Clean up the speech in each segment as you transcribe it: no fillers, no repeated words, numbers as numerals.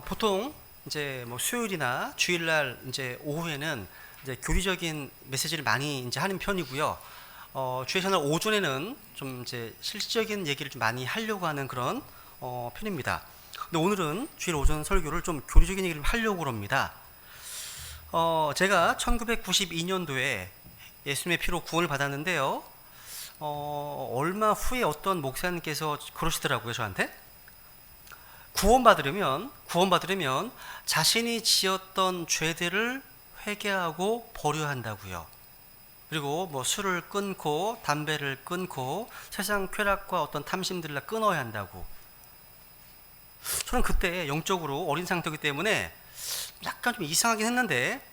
보통 이제 뭐 수요일이나 주일날 이제 오후에는 이제 교리적인 메시지를 많이 이제 하는 편이고요. 주일 채널 오전에는 좀 이제 실질적인 얘기를 좀 많이 하려고 하는 그런 편입니다. 근데 오늘은 주일 오전 설교를 좀 교리적인 얘기를 하려고 합니다. 제가 1992년도에 예수님의 피로 구원을 받았는데요. 얼마 후에 어떤 목사님께서 그러시더라고요, 저한테. 구원받으려면 자신이 지었던 죄들을 회개하고 버려야 한다고요. 그리고 뭐 술을 끊고 담배를 끊고 세상 쾌락과 어떤 탐심들을 끊어야 한다고. 저는 그때 영적으로 어린 상태이기 때문에 약간 좀 이상하긴 했는데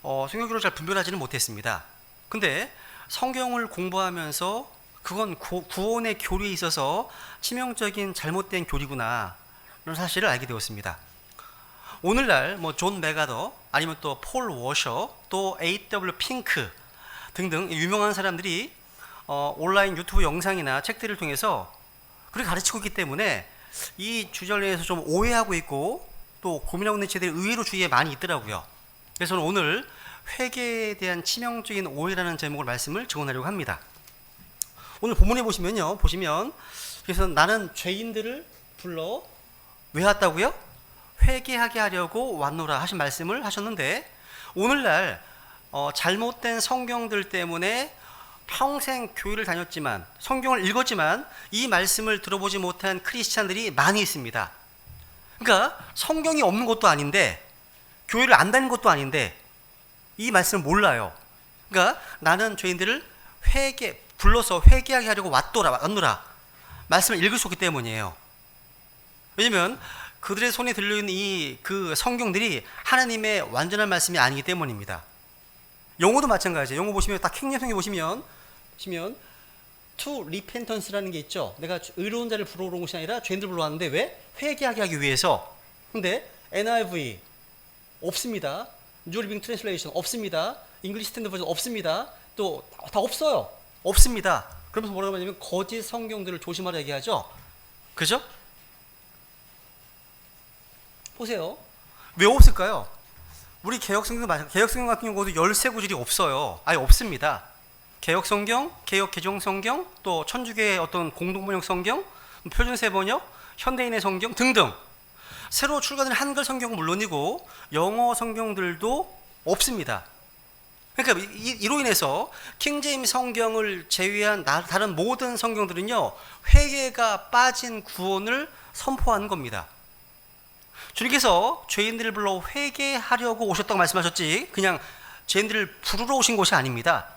성경적으로 잘 분별하지는 못했습니다. 근데 성경을 공부하면서 그건 구원의 교리에 있어서 치명적인 잘못된 교리구나 이런 사실을 알게 되었습니다. 오늘날 뭐 존 메가더 아니면 또 폴 워셔 또 A.W. 핑크 등등 유명한 사람들이 온라인 유튜브 영상이나 책들을 통해서 그렇게 가르치고 있기 때문에 이 주제에 대해서 좀 오해하고 있고 또 고민하고 있는 죄들이 의외로 주위에 많이 있더라고요. 그래서 저는 오늘 회개에 대한 치명적인 오해라는 제목을 말씀을 증언하려고 합니다. 오늘 본문에 보시면 그래서 나는 죄인들을 불러 왜 왔다고요? 회개하게 하려고 왔노라 하신 말씀을 하셨는데 오늘날 잘못된 성경들 때문에 평생 교회를 다녔지만 성경을 읽었지만 이 말씀을 들어보지 못한 크리스찬들이 많이 있습니다. 그러니까 성경이 없는 것도 아닌데 교회를 안 다니는 것도 아닌데 이 말씀을 몰라요. 그러니까 나는 죄인들을 불러서 회개하게 하려고 왔노라 말씀을 읽을 수 없기 때문이에요. 왜냐면 그들의 손에 들려있는 그 성경들이 하나님의 완전한 말씀이 아니기 때문입니다. 영어도 마찬가지예요. 영어 보시면 딱 킹제임스 성경 보시면 to repentance라는 게 있죠. 내가 의로운 자를 부르러 온 것이 아니라 죄인들 불러왔는데 왜? 회개하게 하기 위해서. 근데 NIV 없습니다. New Living Translation 없습니다. English Standard Version 없습니다. 또 다 없어요. 없습니다. 그러면서 뭐라고 하냐면 거짓 성경들을 조심하라 얘기하죠. 그죠? 보세요. 왜 없을까요? 우리 개혁성경 같은 경우도 13구절이 없어요. 아예 없습니다. 개혁성경, 개혁개정성경, 또 천주교의 어떤 공동번역 성경, 표준세번역, 현대인의 성경 등등 새로 출간된 한글 성경은 물론이고 영어 성경들도 없습니다. 그러니까 이로 인해서 킹제임스 성경을 제외한 다른 모든 성경들은요 회개가 빠진 구원을 선포하는 겁니다. 주님께서 죄인들을 불러 회개하려고 오셨다고 말씀하셨지 그냥 죄인들을 부르러 오신 것이 아닙니다.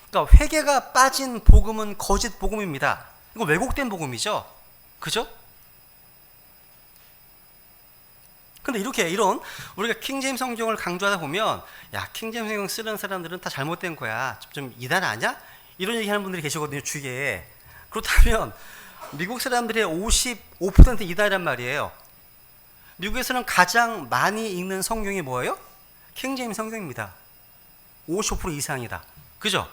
그러니까 회개가 빠진 복음은 거짓 복음입니다. 이거 왜곡된 복음이죠. 그죠? 근데 이런 우리가 킹제임스 성경을 강조하다 보면 야 킹제임스 성경 쓰는 사람들은 다 잘못된 거야. 좀 이단 아니야? 이런 얘기하는 분들이 계시거든요. 주위에. 그렇다면 미국 사람들의 55% 이단이란 말이에요. 미국에서는 가장 많이 읽는 성경이 뭐예요? 킹제임스 성경입니다. 55% 이상이다. 그죠?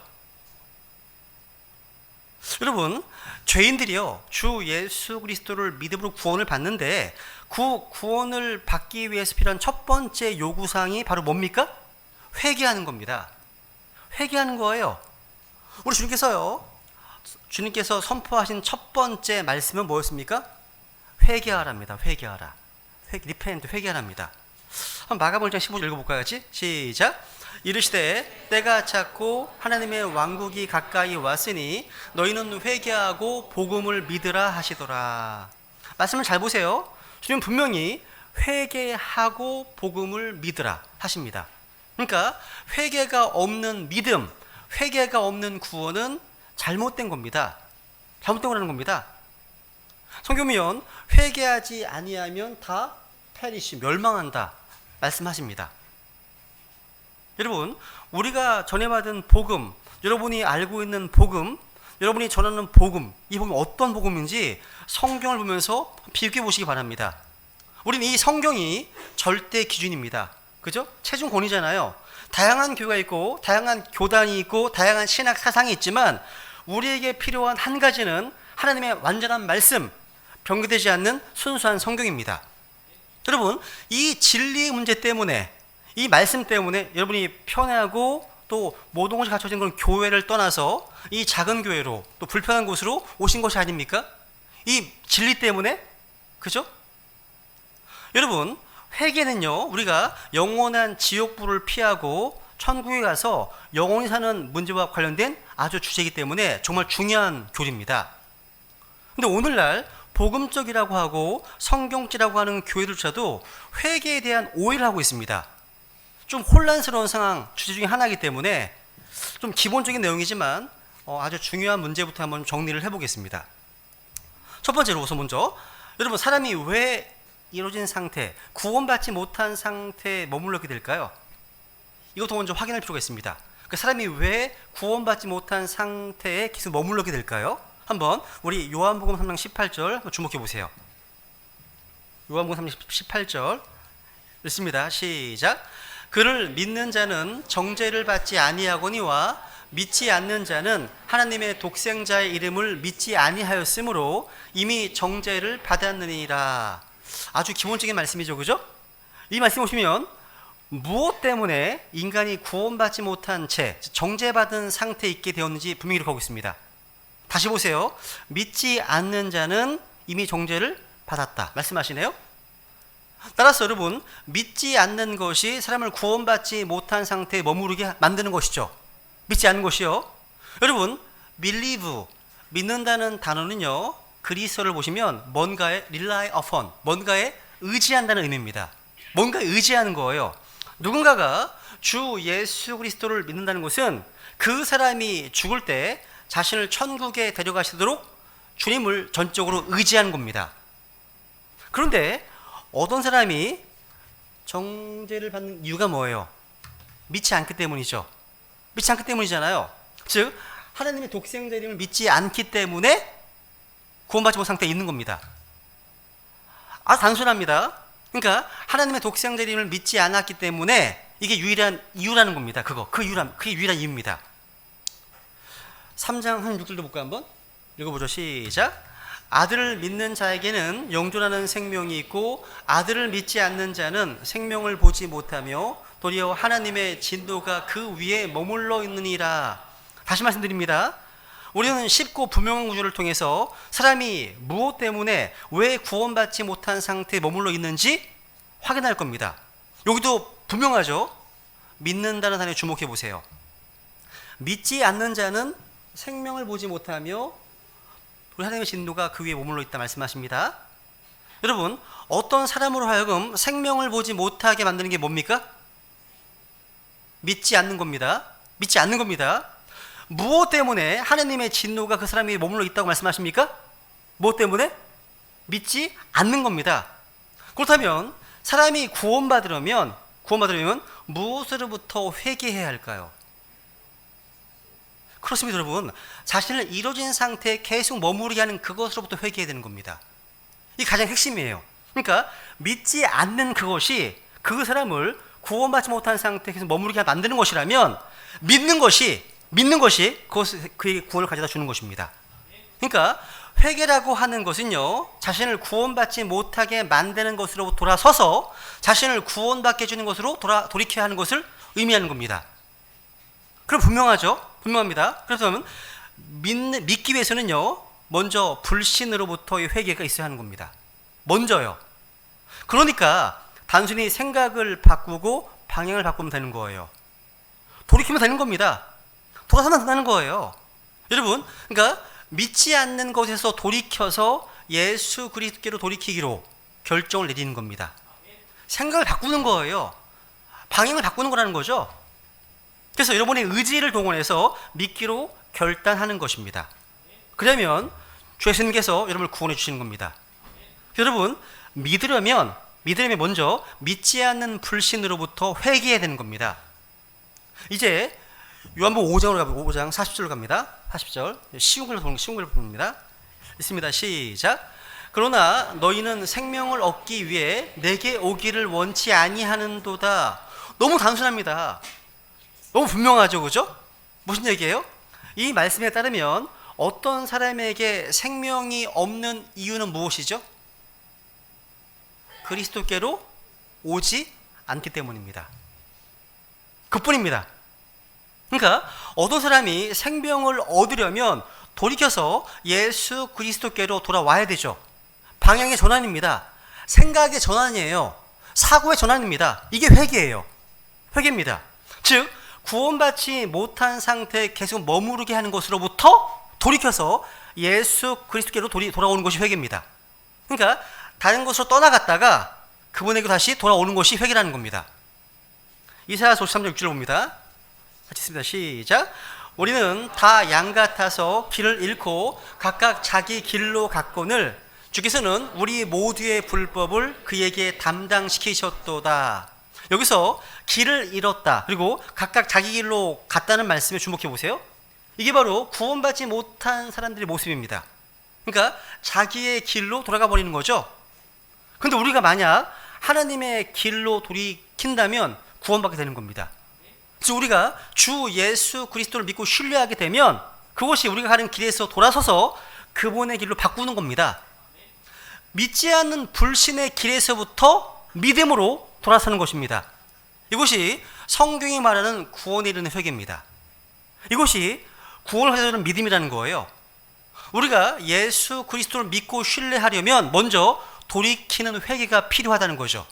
여러분, 죄인들이요, 주 예수 그리스도를 믿음으로 구원을 받는데 그 구원을 받기 위해서 필요한 첫 번째 요구사항이 바로 뭡니까? 회개하는 겁니다. 회개하는 거예요. 우리 주님께서 선포하신 첫 번째 말씀은 뭐였습니까? 회개하랍니다. 회개하라. 리펜트 회개하랍니다. 한번 마가복음 1장 15절 읽어볼까요? 같이? 시작. 이르시되 때가 찼고 하나님의 왕국이 가까이 왔으니 너희는 회개하고 복음을 믿으라 하시더라. 말씀을 잘 보세요. 주님 분명히 회개하고 복음을 믿으라 하십니다. 그러니까 회개가 없는 믿음, 회개가 없는 구원은 잘못된 겁니다. 잘못된 거라는 겁니다. 성경이면 회개하지 아니하면 다 페리시 멸망한다 말씀하십니다. 여러분, 우리가 전해받은 복음, 여러분이 알고 있는 복음, 여러분이 전하는 복음, 이 복음 어떤 복음인지 성경을 보면서 비교해 보시기 바랍니다. 우리는 이 성경이 절대 기준입니다. 그죠? 최종 권위잖아요. 다양한 교회가 있고 다양한 교단이 있고 다양한 신학 사상이 있지만 우리에게 필요한 한 가지는 하나님의 완전한 말씀, 변경되지 않는 순수한 성경입니다. 여러분, 이 진리 문제 때문에, 이 말씀 때문에 여러분이 편하고 또 모든 것이 갖춰진 그런 교회를 떠나서 이 작은 교회로 또 불편한 곳으로 오신 것이 아닙니까? 이 진리 때문에, 그죠? 여러분, 회개는요, 우리가 영원한 지옥불을 피하고 천국에 가서 영원히 사는 문제와 관련된 아주 주제이기 때문에 정말 중요한 교리입니다. 근데 오늘날 복음적이라고 하고 성경지라고 하는 교회들조차도 회개에 대한 오해를 하고 있습니다. 좀 혼란스러운 상황, 주제 중에 하나이기 때문에 좀 기본적인 내용이지만 아주 중요한 문제부터 한번 정리를 해보겠습니다. 첫 번째로 우선 먼저, 여러분, 사람이 왜 이루어진 상태, 구원받지 못한 상태에 머물렀게 될까요? 이것도 먼저 확인할 필요가 있습니다. 그 사람이 왜 구원받지 못한 상태에 계속 머물렀게 될까요? 한번 우리 요한복음 3장 18절 주목해 보세요. 요한복음 3장 18절 읽습니다. 시작. 그를 믿는 자는 정죄를 받지 아니하거니와 믿지 않는 자는 하나님의 독생자의 이름을 믿지 아니하였으므로 이미 정죄를 받았느니라. 아주 기본적인 말씀이죠, 그죠? 이 말씀 보시면 무엇 때문에 인간이 구원받지 못한 채 정죄받은 상태에 있게 되었는지 분명히 기록하고 있습니다. 다시 보세요. 믿지 않는 자는 이미 정죄를 받았다 말씀하시네요. 따라서 여러분, 믿지 않는 것이 사람을 구원받지 못한 상태에 머무르게 만드는 것이죠. 믿지 않는 것이요. 여러분, believe, 믿는다는 단어는요, 그리스어를 보시면 뭔가에 rely upon, 뭔가에 의지한다는 의미입니다. 뭔가에 의지하는 거예요. 누군가가 주 예수 그리스도를 믿는다는 것은 그 사람이 죽을 때 자신을 천국에 데려가시도록 주님을 전적으로 의지하는 겁니다. 그런데 어떤 사람이 정죄를 받는 이유가 뭐예요? 믿지 않기 때문이죠. 믿지 않기 때문이잖아요. 즉, 하나님의 독생자 이름을 믿지 않기 때문에 구원받지 못한 상태에 있는 겁니다. 아주 단순합니다. 그러니까 하나님의 독생자 이름을 믿지 않았기 때문에 이게 유일한 이유라는 겁니다. 그게 유일한 이유입니다. 3장 한 6절도 볼까요? 한번 읽어보죠. 시작. 아들을 믿는 자에게는 영존하는 생명이 있고 아들을 믿지 않는 자는 생명을 보지 못하며 도리어 하나님의 진노가 그 위에 머물러 있느니라. 다시 말씀드립니다. 우리는 쉽고 분명한 구조를 통해서 사람이 무엇 때문에 왜 구원받지 못한 상태에 머물러 있는지 확인할 겁니다. 여기도 분명하죠. 믿는다는 단어에 주목해 보세요. 믿지 않는 자는 생명을 보지 못하며 우리 하나님의 진노가 그 위에 머물러 있다 말씀하십니다. 여러분, 어떤 사람으로 하여금 생명을 보지 못하게 만드는 게 뭡니까? 믿지 않는 겁니다. 믿지 않는 겁니다. 무엇 때문에 하나님의 진노가 그 사람 위에 머물러 있다고 말씀하십니까? 무엇 때문에? 믿지 않는 겁니다. 그렇다면 사람이 구원받으려면 무엇으로부터 회개해야 할까요? 그렇습니다, 여러분. 자신을 이루어진 상태에 계속 머무르게 하는 그것으로부터 회개해야 되는 겁니다. 이게 가장 핵심이에요. 그러니까 믿지 않는 그것이 그 사람을 구원받지 못한 상태에 계속 머무르게 만드는 것이라면 믿는 것이 그의 구원을 가져다 주는 것입니다. 그러니까 회개라고 하는 것은요, 자신을 구원받지 못하게 만드는 것으로 돌아서서 자신을 구원받게 해주는 것으로 돌이켜야 하는 것을 의미하는 겁니다. 그럼 분명합니다. 그래서 믿기 위해서는요, 먼저 불신으로부터의 회개가 있어야 하는 겁니다. 먼저요. 그러니까 단순히 생각을 바꾸고 방향을 바꾸면 되는 거예요. 돌이키면 되는 겁니다. 돌아서면 된다는 거예요. 여러분, 그러니까 믿지 않는 것에서 돌이켜서 예수 그리스도께로 돌이키기로 결정을 내리는 겁니다. 생각을 바꾸는 거예요. 방향을 바꾸는 거라는 거죠. 그래서 여러분의 의지를 동원해서 믿기로 결단하는 것입니다. 그러면 주 예수님께서 여러분을 구원해 주시는 겁니다. 여러분, 믿으려면 먼저 믿지 않는 불신으로부터 회개해야 되는 겁니다. 이제 요한복음 5장으로 가고 5장 40절로 갑니다. 40절 쉬운 걸로 봅니다. 있습니다. 시작. 그러나 너희는 생명을 얻기 위해 내게 오기를 원치 아니하는도다. 너무 단순합니다. 너무 분명하죠, 그죠? 무슨 얘기예요? 이 말씀에 따르면 어떤 사람에게 생명이 없는 이유는 무엇이죠? 그리스도께로 오지 않기 때문입니다. 그뿐입니다. 그러니까 어떤 사람이 생명을 얻으려면 돌이켜서 예수 그리스도께로 돌아와야 되죠. 방향의 전환입니다. 생각의 전환이에요. 사고의 전환입니다. 이게 회개예요. 회개입니다. 즉 구원받지 못한 상태에 계속 머무르게 하는 것으로부터 돌이켜서 예수 그리스도께로 돌아오는 것이 회개입니다. 그러니까 다른 곳으로 떠나갔다가 그분에게 다시 돌아오는 것이 회개라는 겁니다. 이사야서 53장 6절을 봅니다. 같이 읽습니다. 시작. 우리는 다 양 같아서 길을 잃고 각각 자기 길로 갔거늘 주께서는 우리 모두의 불법을 그에게 담당시키셨도다. 여기서 길을 잃었다 그리고 각각 자기 길로 갔다는 말씀에 주목해 보세요. 이게 바로 구원받지 못한 사람들의 모습입니다. 그러니까 자기의 길로 돌아가 버리는 거죠. 근데 우리가 만약 하나님의 길로 돌이킨다면 구원받게 되는 겁니다. 그래서 우리가 주 예수 그리스도를 믿고 신뢰하게 되면 그것이 우리가 가는 길에서 돌아서서 그분의 길로 바꾸는 겁니다. 믿지 않는 불신의 길에서부터 믿음으로 돌아서는 것입니다. 이것이 성경이 말하는 구원에 이르는 회개입니다. 이것이 구원을 가져오는 믿음이라는 거예요. 우리가 예수 그리스도를 믿고 신뢰하려면 먼저 돌이키는 회개가 필요하다는 거죠.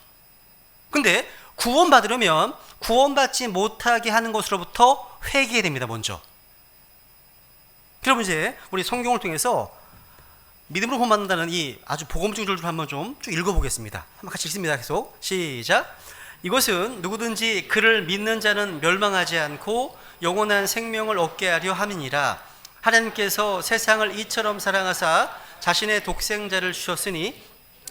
근데 구원받으려면 구원받지 못하게 하는 것으로부터 회개해야 됩니다. 먼저. 여러분 이제 우리 성경을 통해서 믿음으로 구원받는다는 이 아주 복음적인 줄을 한번 좀 쭉 읽어보겠습니다. 한번 같이 읽습니다. 계속 시작. 이것은 누구든지 그를 믿는 자는 멸망하지 않고 영원한 생명을 얻게 하려 함이니라. 하나님께서 세상을 이처럼 사랑하사 자신의 독생자를 주셨으니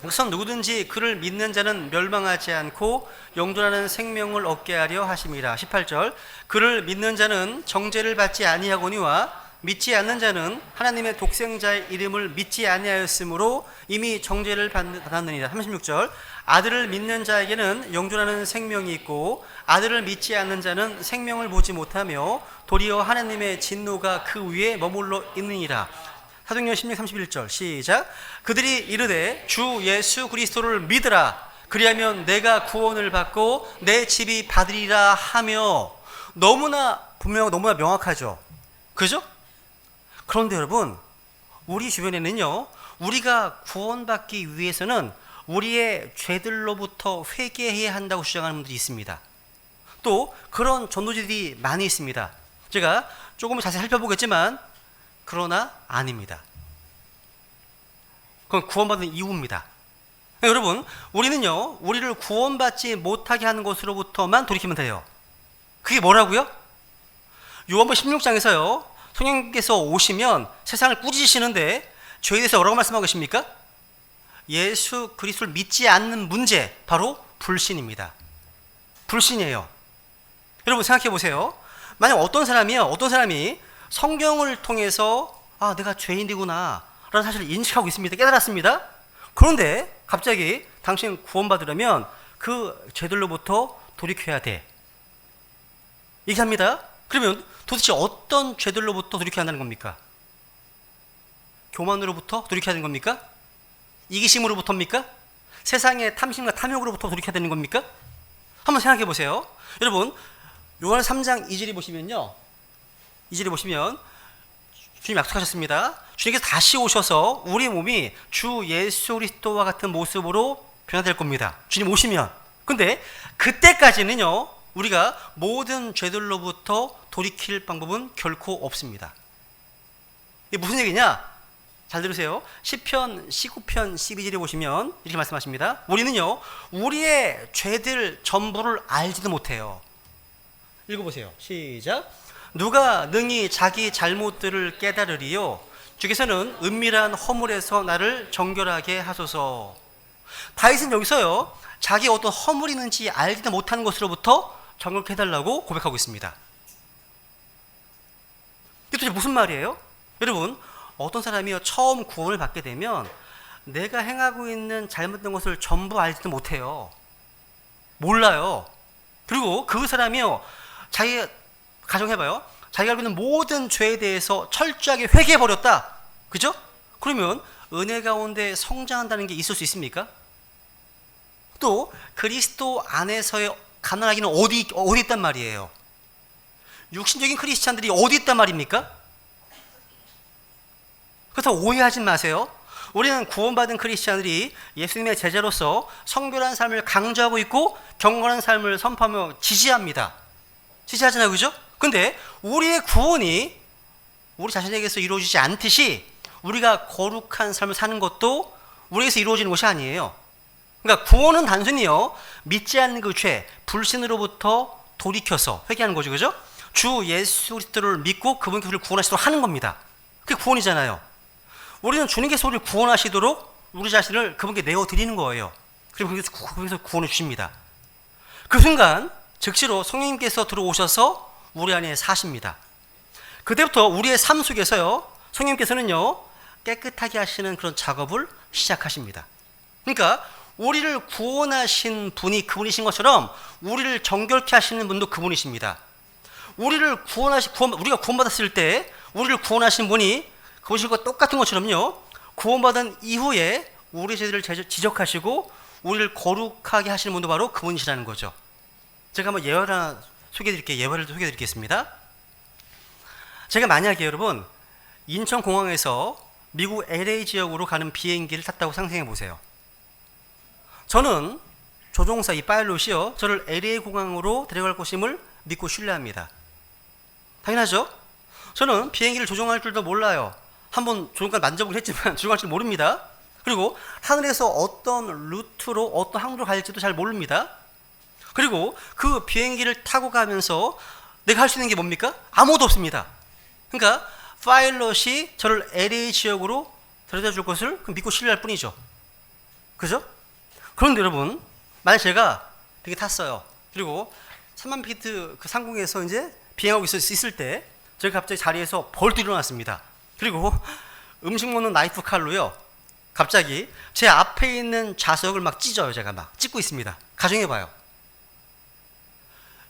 우선 누구든지 그를 믿는 자는 멸망하지 않고 영존하는 생명을 얻게 하려 하심이라. 18절. 그를 믿는 자는 정죄를 받지 아니하거니와 믿지 않는 자는 하나님의 독생자의 이름을 믿지 아니하였으므로 이미 정죄를 받았느니라. 36절. 아들을 믿는 자에게는 영존하는 생명이 있고 아들을 믿지 않는 자는 생명을 보지 못하며 도리어 하나님의 진노가 그 위에 머물러 있느니라. 사도행전 16, 31절 시작. 그들이 이르되 주 예수 그리스도를 믿으라. 그리하면 내가 구원을 받고 내 집이 받으리라 하며. 너무나 분명하고 너무나 명확하죠. 그죠? 그런데 여러분 우리 주변에는요 우리가 구원받기 위해서는 우리의 죄들로부터 회개해야 한다고 주장하는 분들이 있습니다. 또 그런 전도지들이 많이 있습니다. 제가 조금 자세히 살펴보겠지만 그러나 아닙니다. 그건 구원받은 이유입니다. 여러분 우리는요 우리를 구원받지 못하게 하는 것으로부터만 돌이키면 돼요. 그게 뭐라고요? 요한복음 16장에서요 성령께서 오시면 세상을 꾸짖으시는데 죄에 대해서 뭐라고 말씀하고 계십니까? 예수 그리스도를 믿지 않는 문제, 바로 불신입니다. 불신이에요. 여러분 생각해 보세요. 만약 어떤 사람이 성경을 통해서 내가 죄인이구나 라는 사실을 인식하고 있습니다. 깨달았습니다. 그런데 갑자기 당신 구원받으려면 그 죄들로부터 돌이켜야 돼 얘기합니다. 그러면 도대체 어떤 죄들로부터 돌이켜야 한다는 겁니까? 교만으로부터 돌이켜야 하는 겁니까? 이기심으로부터입니까? 세상의 탐심과 탐욕으로부터 돌이켜야 되는 겁니까? 한번 생각해 보세요. 여러분 요한 3장 2절에 보시면요 2절에 보시면 주님 약속하셨습니다. 주님께서 다시 오셔서 우리 몸이 주 예수 그리스도와 같은 모습으로 변화될 겁니다. 주님 오시면. 근데 그때까지는요 우리가 모든 죄들로부터 돌이킬 방법은 결코 없습니다. 이게 무슨 얘기냐? 잘 들으세요. 시편 19편 12절에 보시면 이렇게 말씀하십니다. 우리는요 우리의 죄들 전부를 알지도 못해요. 읽어보세요. 시작. 누가 능히 자기 잘못들을 깨달으리요? 주께서는 은밀한 허물에서 나를 정결하게 하소서. 다윗은 여기서요 자기 어떤 허물이 있는지 알지도 못하는 것으로부터 정결케 해달라고 고백하고 있습니다. 이게 도대체 무슨 말이에요? 여러분 어떤 사람이 처음 구원을 받게 되면 내가 행하고 있는 잘못된 것을 전부 알지도 못해요. 몰라요. 그리고 그 사람이요 자기 가정해봐요. 자기가 알고 있는 모든 죄에 대해서 철저하게 회개해버렸다. 그죠? 그러면 은혜 가운데 성장한다는 게 있을 수 있습니까? 또 그리스도 안에서의 가난하기는 어디 있단 말이에요? 육신적인 크리스찬들이 어디 있단 말입니까? 그래서 오해하지 마세요. 우리는 구원받은 크리스찬들이 예수님의 제자로서 성결한 삶을 강조하고 있고 경건한 삶을 선포하며 지지합니다. 지지하잖아요, 그죠? 근데 우리의 구원이 우리 자신에게서 이루어지지 않듯이 우리가 거룩한 삶을 사는 것도 우리에게서 이루어지는 것이 아니에요. 그러니까 구원은 단순히요, 믿지 않는 그 죄, 불신으로부터 돌이켜서 회개하는 거죠, 그죠? 주 예수 그리스도를 믿고 그분께서 우리를 구원하시도록 하는 겁니다. 그게 구원이잖아요. 우리는 주님께서 우리를 구원하시도록 우리 자신을 그분께 내어드리는 거예요. 그리고 그분께서 구원해 주십니다. 그 순간 즉시로 성령님께서 들어오셔서 우리 안에 사십니다. 그때부터 우리의 삶 속에서요, 성령님께서는요, 깨끗하게 하시는 그런 작업을 시작하십니다. 그러니까 우리를 구원하신 분이 그분이신 것처럼 우리를 정결케 하시는 분도 그분이십니다. 우리가 구원받았을 때 우리를 구원하신 분이 그것과 똑같은 것처럼요, 구원받은 이후에 우리 죄들을 지적하시고 우리를 거룩하게 하시는 분도 바로 그분이시라는 거죠. 제가 한번 예화를 소개해드리겠습니다. 제가 만약에 여러분 인천공항에서 미국 LA 지역으로 가는 비행기를 탔다고 상상해 보세요. 저는 조종사 이 파일럿이요, 저를 LA 공항으로 데려갈 것임을 믿고 신뢰합니다. 당연하죠? 저는 비행기를 조종할 줄도 몰라요. 한번 조종관 만져보긴 했지만 조종할 줄 모릅니다. 그리고 하늘에서 어떤 루트로 어떤 항로로 갈지도 잘 모릅니다. 그리고 그 비행기를 타고 가면서 내가 할 수 있는 게 뭡니까? 아무것도 없습니다. 그러니까 파일럿이 저를 LA 지역으로 데려다 줄 것을 믿고 신뢰할 뿐이죠. 그죠? 그런데 여러분, 만약 제가 비행기 탔어요. 그리고 3만 피트 그 상공에서 이제 비행하고 있을 때 제가 갑자기 자리에서 벌떡 일어났습니다. 그리고 음식 먹는 나이프 칼로요, 갑자기 제 앞에 있는 좌석을 막 찢어요. 제가 막 찢고 있습니다. 가정해봐요.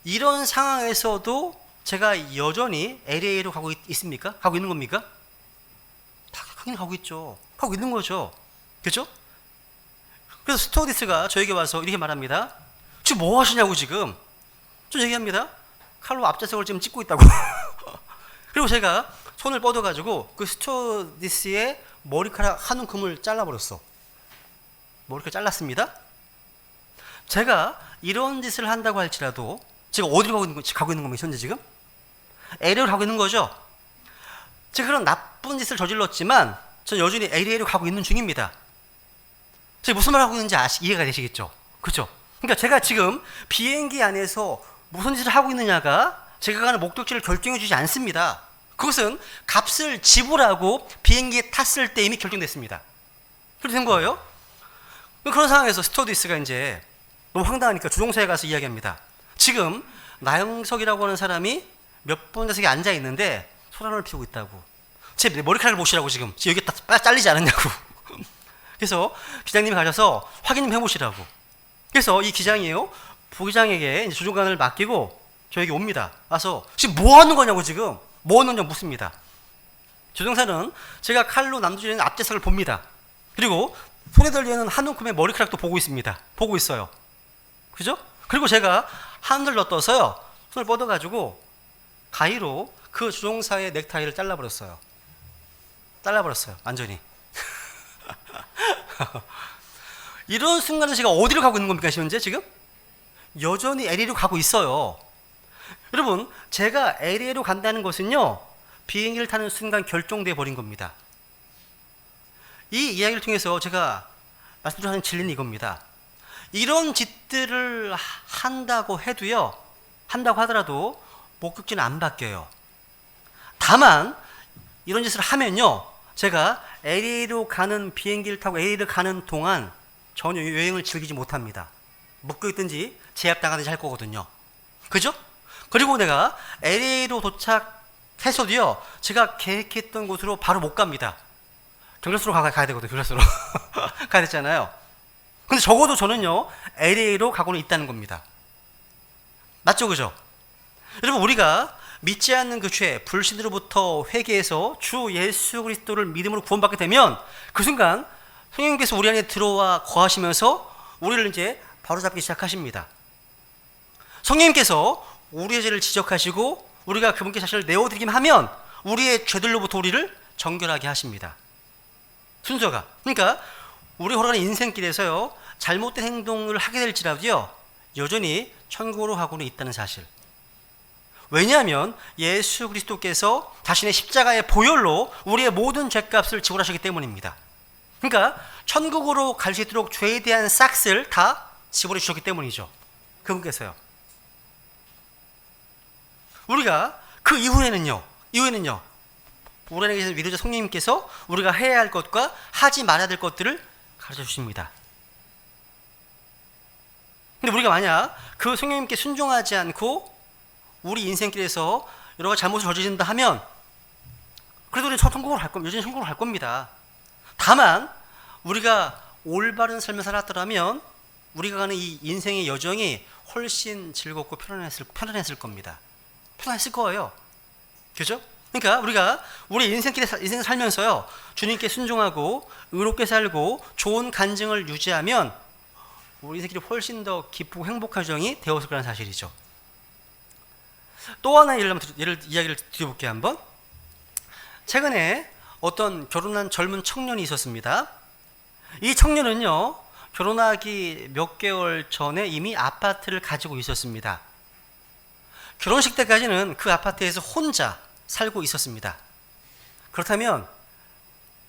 이런 상황에서도 제가 여전히 LA로 가고 있습니까? 가고 있는 겁니까? 당연히 가고 있죠. 가고 있는 거죠. 그렇죠? 그래서 스튜어디스가 저에게 와서 이렇게 말합니다. 지금 뭐 하시냐고 지금. 좀 얘기합니다. 칼로 앞좌석을 지금 찢고 있다고. 그리고 제가 손을 뻗어가지고 그 스튜어디스의 머리카락 한 움큼을 잘라버렸어. 머리카락 잘랐습니다. 제가 이런 짓을 한다고 할지라도 제가 어디로 가고 있는 겁니까? 현재 지금? LA로 가고 있는 거죠. 제가 그런 나쁜 짓을 저질렀지만 저는 여전히 LA로 가고 있는 중입니다. 제가 무슨 말 하고 있는지 이해가 되시겠죠? 그렇죠? 그러니까 제가 지금 비행기 안에서 무슨 짓을 하고 있느냐가 제가 가는 목적지를 결정해 주지 않습니다. 그것은 값을 지불하고 비행기에 탔을 때 이미 결정됐습니다. 그렇게 된 거예요. 그런 상황에서 스튜어디스가 이제 너무 황당하니까 조종사에 가서 이야기합니다. 지금 나영석이라고 하는 사람이 몇 번 좌석에 앉아 있는데 소란을 피우고 있다고. 제 머리카락을 보시라고 지금 여기 다 잘리지 않았냐고. 그래서 기장님이 가셔서 확인 좀 해보시라고. 그래서 이 기장이에요, 부기장에게 이제 조종관을 맡기고 저에게 옵니다. 와서 지금 뭐 하는 거냐고, 지금 뭐 하는 거냐고 묻습니다. 조종사는 제가 칼로 남두지는 앞좌석을 봅니다. 그리고 손에 들리는 한 움큼의 머리카락도 보고 있습니다. 보고 있어요. 그죠? 그리고 제가 하늘로 떠서요, 손을 뻗어가지고 가위로 그 조종사의 넥타이를 잘라버렸어요. 완전히. 이런 순간에 제가 어디로 가고 있는 겁니까, 현재 지금? 여전히 LA로 가고 있어요. 여러분, 제가 LA로 간다는 것은요, 비행기를 타는 순간 결정되어 버린 겁니다. 이 이야기를 통해서 제가 말씀드리려 하는 진리는 이겁니다. 이런 짓들을 한다고 하더라도 목적지는 안 바뀌어요. 다만 이런 짓을 하면요, 제가 LA로 가는 비행기를 타고 LA를 가는 동안 전혀 여행을 즐기지 못합니다. 묶여 있든지 제압당하든지 할 거거든요. 그죠? 그리고 내가 LA로 도착해서도요, 제가 계획했던 곳으로 바로 못 갑니다. 경찰서로 가야 되거든요. 경찰서로 가야 되잖아요. 근데 적어도 저는요, LA로 가고는 있다는 겁니다. 맞죠? 그죠? 여러분, 우리가 믿지 않는 그 죄, 불신으로부터 회개해서 주 예수 그리스도를 믿음으로 구원받게 되면 그 순간 성령님께서 우리 안에 들어와 거하시면서 우리를 이제 바로잡기 시작하십니다. 성령님께서 우리의 죄를 지적하시고 우리가 그분께 자신을 내어드리기만 하면 우리의 죄들로부터 우리를 정결하게 하십니다. 순서가. 그러니까 우리 걸어가는 인생길에서요, 잘못된 행동을 하게 될지라도요, 여전히 천국으로 가고는 있다는 사실. 왜냐하면 예수 그리스도께서 자신의 십자가의 보혈로 우리의 모든 죄값을 지불하셨기 때문입니다. 그러니까 천국으로 갈 수 있도록 죄에 대한 싹을 다 지불해 주셨기 때문이죠. 그분께서요. 우리가 그 이후에는요, 우리에게 위로자 성령님께서 우리가 해야 할 것과 하지 말아야 될 것들을 가르쳐 주십니다. 근데 우리가 만약 그 성령님께 순종하지 않고 우리 인생길에서 여러 가지 잘못을 저지른다 하면 그래도 우리는 천국으로 갈 겁니다. 여전히 천국으로 갈 겁니다. 다만 우리가 올바른 삶을 살았더라면 우리가 가는 이 인생의 여정이 훨씬 즐겁고 편안했을 겁니다. 편안했을 거예요. 그죠? 그러니까 우리가 우리 인생을 살면서요, 주님께 순종하고 의롭게 살고 좋은 간증을 유지하면 우리 인생길이 훨씬 더 기쁘고 행복한 여정이 되었을 거라는 사실이죠. 또 하나의 이야기를 드려볼게요. 한번. 최근에 어떤 결혼한 젊은 청년이 있었습니다. 이 청년은요, 결혼하기 몇 개월 전에 이미 아파트를 가지고 있었습니다. 결혼식 때까지는 그 아파트에서 혼자 살고 있었습니다. 그렇다면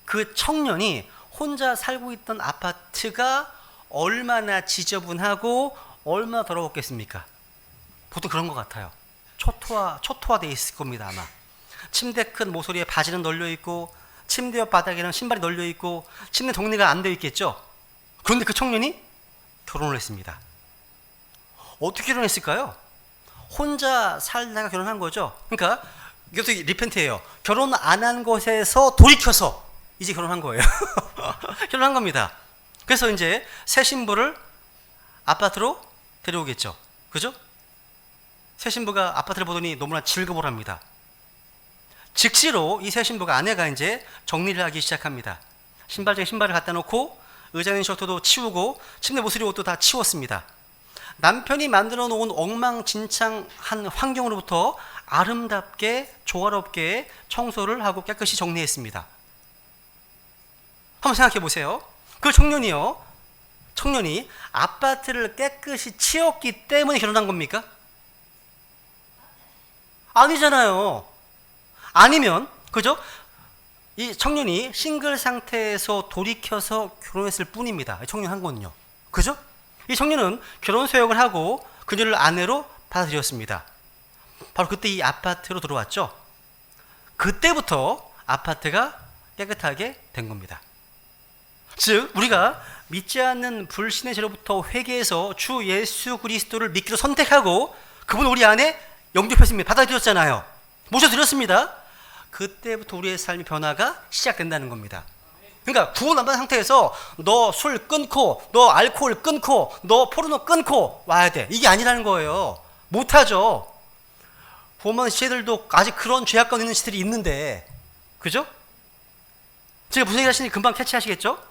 그 청년이 혼자 살고 있던 아파트가 얼마나 지저분하고 얼마나 더러웠겠습니까? 보통 그런 것 같아요. 초토화되어 있을 겁니다. 아마 침대 큰 모서리에 바지는 널려 있고 침대 옆 바닥에는 신발이 널려 있고 침대 정리가 안 되어 있겠죠. 그런데 그 청년이 결혼을 했습니다. 어떻게 결혼했을까요? 혼자 살다가 결혼한 거죠. 그러니까 이것도 리펜트예요. 결혼 안 한 것에서 돌이켜서 이제 결혼한 거예요. 결혼한 겁니다. 그래서 이제 새 신부를 아파트로 데려오겠죠. 그죠? 새 신부가 아파트를 보더니 너무나 즐거워 합니다. 즉시로 이 새 신부가 아내가 이제 정리를 하기 시작합니다. 신발장에 신발을 갖다 놓고 의자는 셔터도 치우고 침대 모서리 옷도 다 치웠습니다. 남편이 만들어 놓은 엉망진창한 환경으로부터 아름답게 조화롭게 청소를 하고 깨끗이 정리했습니다. 한번 생각해 보세요. 그 청년이 아파트를 깨끗이 치웠기 때문에 결혼한 겁니까? 아니잖아요. 아니면, 그죠? 이 청년이 싱글 상태에서 돌이켜서 결혼했을 뿐입니다. 이 청년 한 건요. 그죠? 이 청년은 결혼 서약을 하고 그녀를 아내로 받아들였습니다. 바로 그때 이 아파트로 들어왔죠. 그때부터 아파트가 깨끗하게 된 겁니다. 즉 우리가 믿지 않는 불신의 죄로부터 회개해서 주 예수 그리스도를 믿기로 선택하고 그분 우리 안에 영접했습니다. 받아들였잖아요. 모셔드렸습니다. 그때부터 우리의 삶의 변화가 시작된다는 겁니다. 그러니까 구원 안 받은 상태에서 너 술 끊고 너 알코올 끊고 너 포르노 끊고 와야 돼. 이게 아니라는 거예요. 못하죠. 보면 시들도 아직 그런 죄악감 있는 시들이 있는데, 그죠? 제가 무슨 얘기 하시는지 금방 캐치하시겠죠?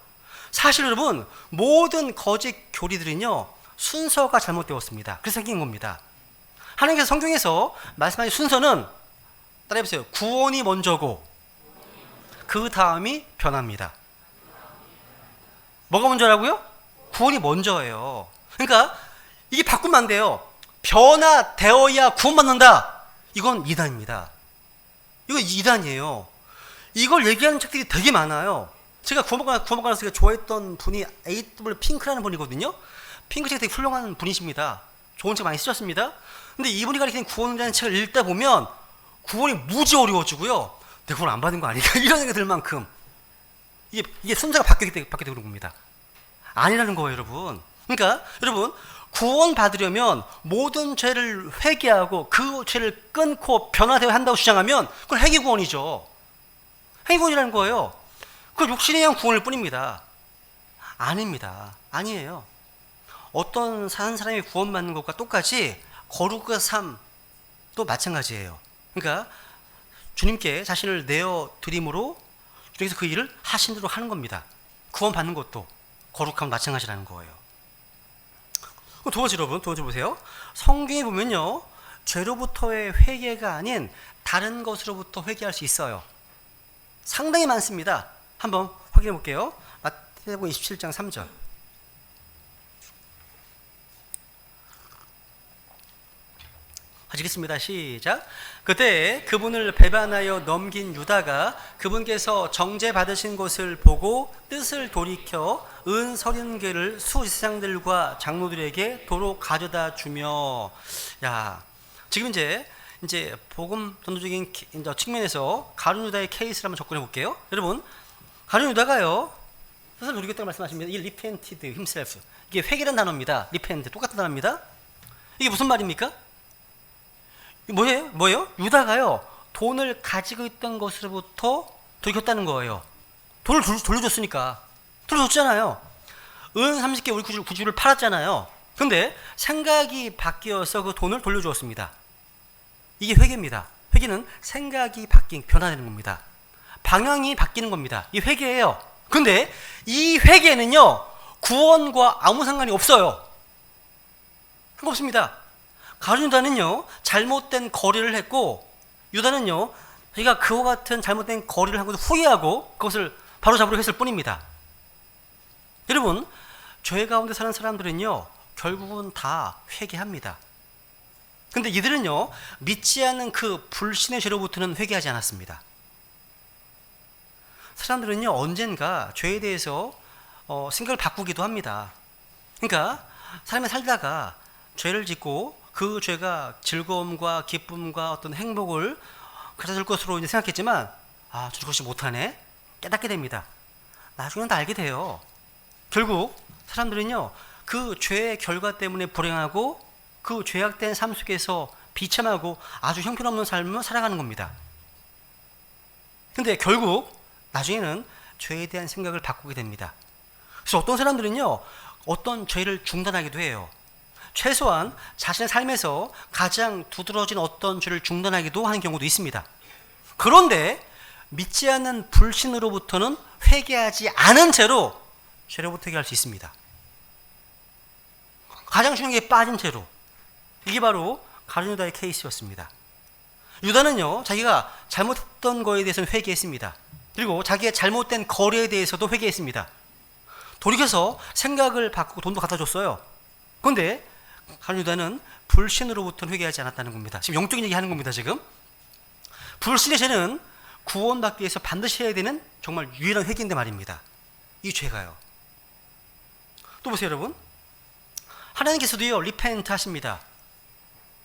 사실 여러분, 모든 거짓 교리들은요 순서가 잘못되었습니다. 그래서 생긴 겁니다. 하나님께서 성경에서 말씀하신 순서는 따라해보세요. 구원이 먼저고 그 다음이 변화입니다. 뭐가 먼저라고요? 구원이 먼저예요. 그러니까 이게 바꾸면 안 돼요. 변화되어야 구원받는다. 이건 이단입니다. 이건 이단이에요. 이걸 얘기하는 책들이 되게 많아요. 제가 구원받아서 좋아했던 분이 A.W. 핑크라는 분이거든요. 핑크 책 되게 훌륭한 분이십니다. 좋은 책 많이 쓰셨습니다. 근데 이분이 가르치는 구원이라는 책을 읽다 보면 구원이 무지 어려워지고요. 내가 구원 안 받은 거 아닐까? 이런 생각이 들 만큼 이게 순서가 바뀌게 되는 겁니다. 아니라는 거예요, 여러분. 그러니까 여러분, 구원 받으려면 모든 죄를 회개하고 그 죄를 끊고 변화되어야 한다고 주장하면 그건 회개구원이죠. 회개구원이라는 거예요. 그건 욕심에 의한 구원일 뿐입니다. 아닙니다. 아니에요. 어떤 사는 사람이 구원받는 것과 똑같이 거룩의 삶도 마찬가지예요. 그러니까 주님께 자신을 내어드림으로 주님께서 그 일을 하신 대로 하는 겁니다. 구원받는 것도 거룩함 마찬가지라는 거예요. 두 번째 여러분, 두 번째 보세요. 성경에 보면요, 죄로부터의 회개가 아닌 다른 것으로부터 회개할 수 있어요. 상당히 많습니다. 한번 확인해 볼게요. 마태복음 27장 3절. 하시겠습니다. 시작. 그때 그분을 배반하여 넘긴 유다가 그분께서 정죄받으신 것을 보고 뜻을 돌이켜 은 30개를 수제사장들과 장로들에게 도로 가져다 주며. 야, 지금 이제 복음 전도적인 측면에서 가룟 유다의 케이스를 한번 접근해 볼게요. 여러분, 가룟 유다가요, 뜻을 돌이켰다고 말씀하십니다. 이 repented himself, 이게 회개라는 단어입니다. repent, 똑같은 단어입니다. 이게 무슨 말입니까? 뭐예요? 유다가요, 돈을 가지고 있던 것으로부터 돌이켰다는 거예요. 돈을 돌려줬으니까. 돌려줬잖아요. 은 30개 우리 구주를 팔았잖아요. 근데 생각이 바뀌어서 그 돈을 돌려주었습니다. 이게 회개입니다. 회개는 생각이 변화되는 겁니다. 방향이 바뀌는 겁니다. 이 회개예요. 근데 이 회개는요, 구원과 아무 상관이 없어요. 상관없습니다. 가룟 유다는요, 잘못된 거래를 했고, 유다는요, 자기가 그와 같은 잘못된 거래를 하고도 후회하고 그것을 바로잡으려고 했을 뿐입니다. 여러분, 죄 가운데 사는 사람들은요, 결국은 다 회개합니다. 근데 이들은요, 믿지 않는 그 불신의 죄로부터는 회개하지 않았습니다. 사람들은요, 언젠가 죄에 대해서 생각을 바꾸기도 합니다. 그러니까 삶에 살다가 죄를 짓고 그 죄가 즐거움과 기쁨과 어떤 행복을 가져다 줄 것으로 이제 생각했지만, 저 것이 못하네? 깨닫게 됩니다. 나중에는 다 알게 돼요. 결국 사람들은요, 그 죄의 결과 때문에 불행하고 그 죄악된 삶 속에서 비참하고 아주 형편없는 삶을 살아가는 겁니다. 근데 결국 나중에는 죄에 대한 생각을 바꾸게 됩니다. 그래서 어떤 사람들은요, 어떤 죄를 중단하기도 해요. 최소한 자신의 삶에서 가장 두드러진 어떤 죄를 중단하기도 하는 경우도 있습니다. 그런데 믿지 않는 불신으로부터는 회개하지 않은 채로 죄로부터 회개할 수 있습니다. 가장 중요한 게 빠진 채로. 이게 바로 가룟 유다의 케이스였습니다. 유다는요, 자기가 잘못했던 거에 대해서는 회개했습니다. 그리고 자기의 잘못된 거래에 대해서도 회개했습니다. 돌이켜서 생각을 바꾸고 돈도 갖다 줬어요. 그런데 가룟 유다는 불신으로부터는 회개하지 않았다는 겁니다. 지금 영적인 얘기 하는 겁니다. 지금 불신의 죄는 구원받기 위해서 반드시 해야 되는 정말 유일한 회개인데 말입니다. 이 죄가요. 또 보세요, 여러분. 하나님께서도요, 리펜트 하십니다.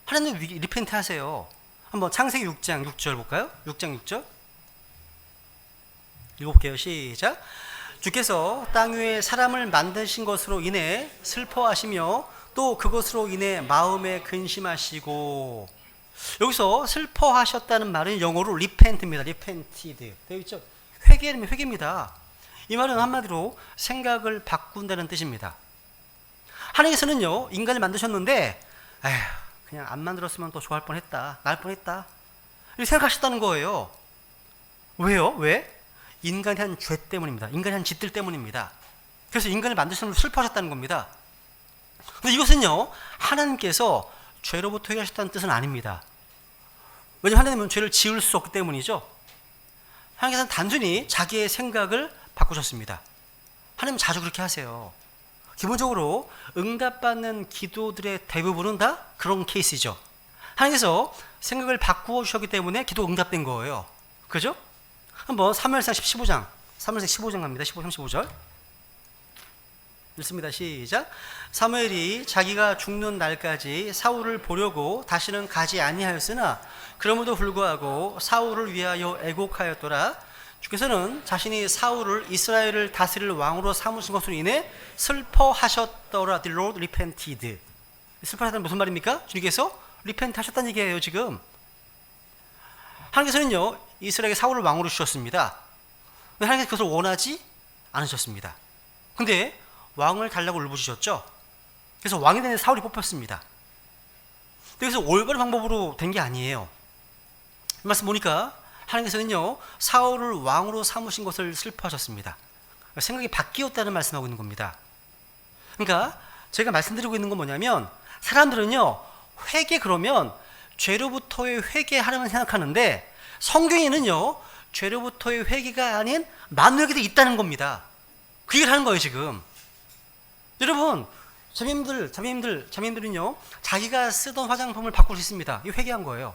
하나님 리펜트 하세요. 한번 창세기 6장 6절 볼까요? 6장 6절 읽어볼게요. 시작. 주께서 땅 위에 사람을 만드신 것으로 인해 슬퍼하시며 또 그것으로 인해 마음에 근심하시고. 여기서 슬퍼하셨다는 말은 영어로 repent입니다. repented 되어 있죠. 회개입니다. 이 말은 한마디로 생각을 바꾼다는 뜻입니다. 하나님께서는요, 인간을 만드셨는데 그냥 안 만들었으면 더 좋아할 뻔했다, 나을 뻔했다, 이렇게 생각하셨다는 거예요. 왜요? 왜? 인간이 한 죄 때문입니다. 인간이 한 짓들 때문입니다. 그래서 인간을 만드시면서 슬퍼하셨다는 겁니다. 근데 이것은요, 하나님께서 죄로부터 회개하셨다는 뜻은 아닙니다. 왜냐하면 하나님은 죄를 지을 수 없기 때문이죠. 하나님께서는 단순히 자기의 생각을 바꾸셨습니다. 하나님은 자주 그렇게 하세요. 기본적으로 응답받는 기도들의 대부분은 다 그런 케이스죠. 하나님께서 생각을 바꾸어 주셨기 때문에 기도 응답된 거예요. 그죠? 한번 사무엘상 15장 갑니다. 15절 읽습니다. 시작. 사무엘이 자기가 죽는 날까지 사울을 보려고 다시는 가지 아니하였으나 그럼에도 불구하고 사울을 위하여 애곡하였더라. 주께서는 자신이 사울을 이스라엘을 다스릴 왕으로 삼으신 것으로 인해 슬퍼하셨더라. The Lord repented. 슬퍼하셨다는 무슨 말입니까? 주님께서 repent 하셨다는 얘기예요. 지금 하나님께서는요, 이스라엘에게 사울을 왕으로 주셨습니다. 근데 하나님께서 그것을 원하지 않으셨습니다. 근데 왕을 달라고 울부짖었죠. 그래서 왕이 되는 사울이 뽑혔습니다. 그래서 올바른 방법으로 된 게 아니에요. 이 말씀 보니까 하나님께서는요, 사울을 왕으로 삼으신 것을 슬퍼하셨습니다. 생각이 바뀌었다는 말씀하고 있는 겁니다. 그러니까 제가 말씀드리고 있는 건 뭐냐면 사람들은요 회개 그러면 죄로부터의 회개하려면 생각하는데 성경에는요 죄로부터의 회개가 아닌 만회에도 있다는 겁니다. 그 얘기를 하는 거예요 지금. 여러분 자매님들은요 자기가 쓰던 화장품을 바꿀 수 있습니다. 이거 회개한 거예요.